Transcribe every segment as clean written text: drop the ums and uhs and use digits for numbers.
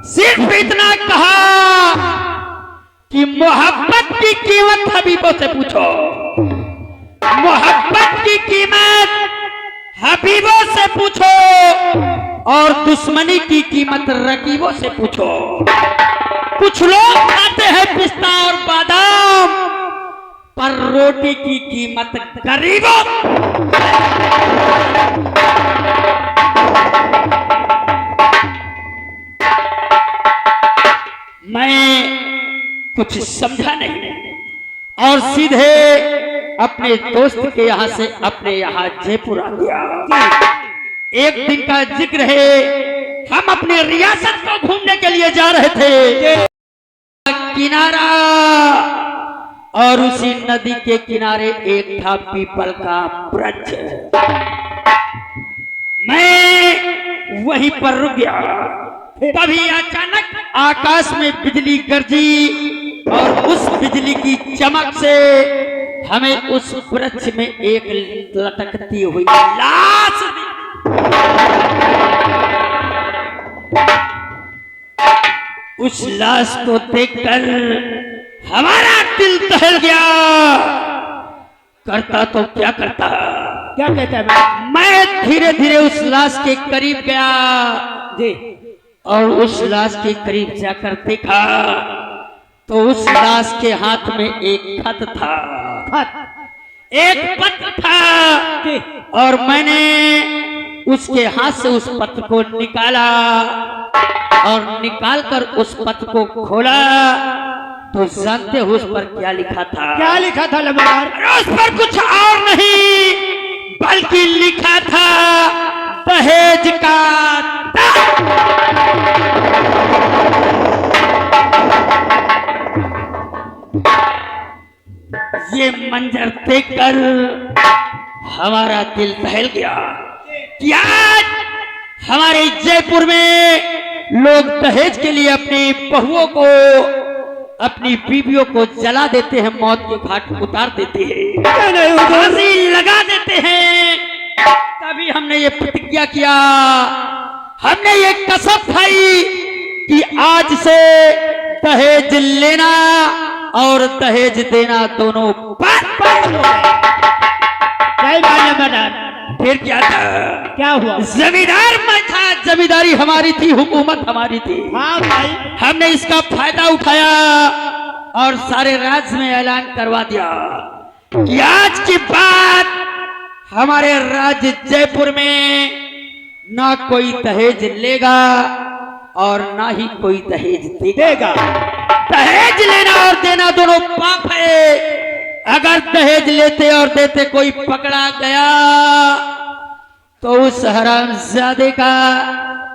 सिर्फ इतना कहा कि मोहब्बत की कीमत हबीबों से पूछो, मोहब्बत की कीमत हबीबों से पूछो और दुश्मनी की कीमत रकीबों से पूछो। कुछ लोग खाते हैं पिस्ता और बादाम, पर रोटी की कीमत गरीबों। मैं कुछ समझा नहीं और सीधे अपने दोस्त के यहाँ से अपने यहाँ जयपुर आ गया। एक दिन का जिक्र है, हम अपने रियासत को घूमने के लिए जा रहे थे। किनारा और उसी नदी के किनारे एक था पीपल का वृक्ष। मैं वहीं पर रुक गया। तभी अचानक आकाश में बिजली गरजी और उस बिजली की चमक से हमें उस वृक्ष में एक लटकती हुई लाश उस लाश को देखकर हमारा दिल दहल गया। करता तो क्या करता, क्या कहता है? मैं धीरे धीरे उस लाश के करीब गया जी, और उस लाश के करीब जाकर देखा तो उस लाश के हाथ में एक खत था, एक पत्र था, और मैंने उसके हाथ से उस पत्र को निकाला और निकालकर उस पत्र को खोला तो जानते हो उस पर क्या लिखा था? क्या लिखा था लम्बार? उस पर कुछ और नहीं बल्कि लिखा था दहेज का। ये मंजर देखकर हमारा दिल दहल गया कि आज हमारे जयपुर में लोग दहेज के लिए अपनी बहुओं को, अपनी बीवियों को जला देते हैं, मौत के घाट उतार देते हैं, फांसी लगा देते हैं। तभी हमने ये प्रतिज्ञा किया, हमने ये कसम खाई कि आज से दहेज लेना और दहेज देना दोनों फिर क्या था? क्या हुआ? जमींदार मैं था, जमींदारी हमारी थी, हुकूमत हमारी थी। हाँ भाई, हमने इसका फायदा उठाया और सारे राज्य में ऐलान करवा दिया कि आज की बात हमारे राज्य जयपुर में ना कोई दहेज लेगा और ना ही कोई दहेज देगा। दहेज लेना और देना दोनों पाप है। अगर दहेज लेते और देते कोई पकड़ा गया तो उस हरामजादे का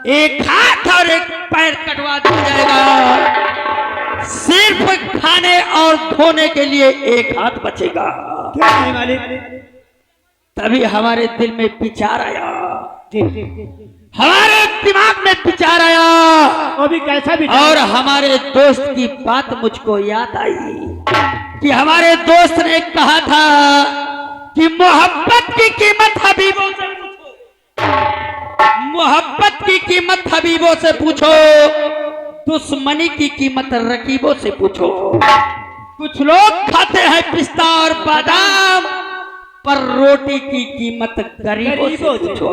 एक हाथ और एक पैर कटवा दिया जाएगा। सिर्फ खाने और धोने के लिए एक हाथ बचेगा। क्या नहीं मालिक? तभी हमारे दिल में विचार आया, हमारे दिमाग में विचार आया, वो भी कैसा विचार? और हमारे दोस्त की बात मुझको याद आई कि हमारे दोस्त ने कहा था कि मोहब्बत की कीमत हबीबों से पूछो, मोहब्बत की कीमत हबीबों से पूछो, दुश्मनी की कीमत रकीबों से पूछो। कुछ लोग खाते हैं पिस्ता और बादाम, पर रोटी की कीमत गरीबों से पूछो।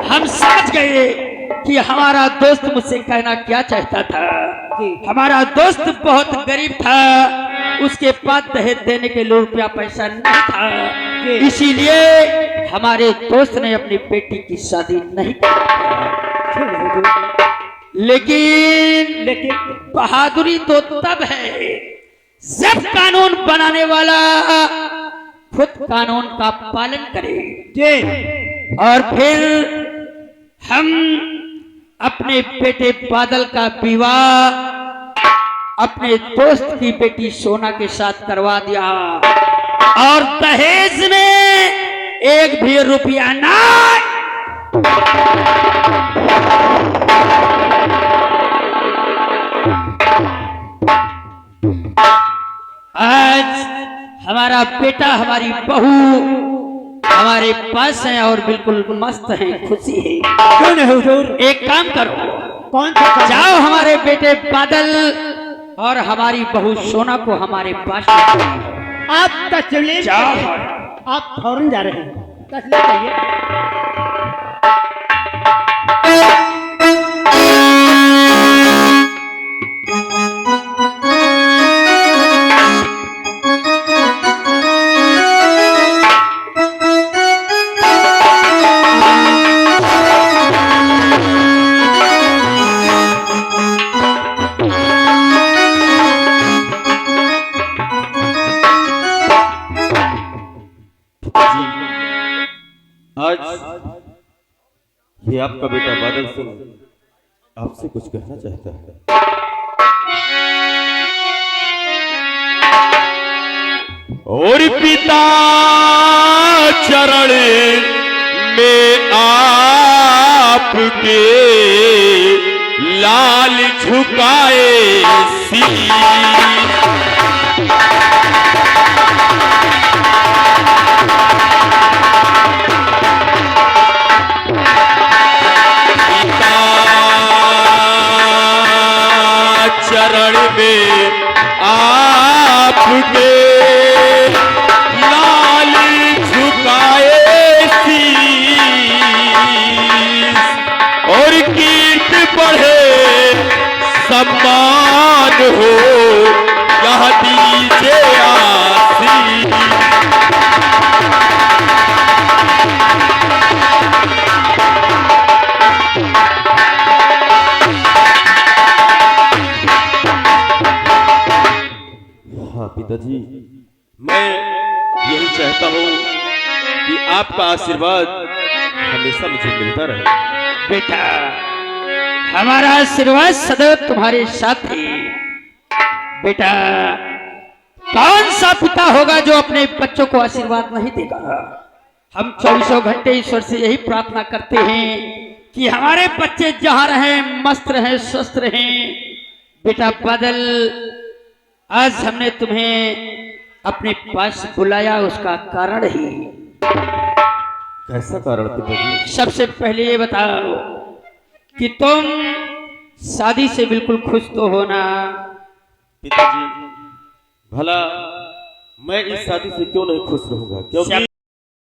हम समझ गए कि हमारा दोस्त मुझसे कहना क्या चाहता था। हमारा दोस्त बहुत गरीब था, उसके पास दहेज देने के लिए रुपया पैसा नहीं था, इसीलिए हमारे दोस्त ने अपनी बेटी की शादी नहीं की। लेकिन बहादुरी तो तब है जब कानून बनाने वाला खुद कानून का पालन करे। और फिर हम अपने बेटे बादल का विवाह अपने दोस्त की बेटी सोना के साथ करवा दिया और दहेज में एक भी रुपया ना। आज हमारा बेटा, हमारी बहू हमारे पास है और बिल्कुल मस्त है, खुशी है। क्यों नहीं हुजूर? एक काम करो, कौन सा काम? जाओ हमारे बेटे बादल और हमारी बहू सोना को हमारे पास ले आओ। आप तस्लीम जाओ। करिए। आप फौरन जा रहे हैं, तस्लीम करिए। आज ये आपका बेटा बादल सिंह आपसे कुछ कहना चाहता है। और पिता चरण में आपके लाल झुकाए शीश। चरण में आपके लाल झुकाए शीश। और कीर्त बढ़े सम्मान हो यह दीजिए आशीष। हाँ पिताजी, मैं यही चाहता हूँ कि आपका आशीर्वाद हमेशा मुझे मिलता रहे। बेटा हमारा आशीर्वाद सदैव तुम्हारे साथ है। बेटा कौन सा पिता होगा जो अपने बच्चों को आशीर्वाद नहीं देगा। हम 24 घंटे ईश्वर से यही प्रार्थना करते हैं कि हमारे बच्चे जहां रहे मस्त रहे स्वस्थ रहे। बेटा बादल, आज हमने तुम्हें अपने पास बुलाया, उसका कारण ही। कैसा कारण पिताजी? सबसे पहले ये बताओ कि तुम शादी से बिल्कुल खुश तो हो ना। पिताजी भला मैं इस शादी से क्यों नहीं खुश रहूंगा, क्योंकि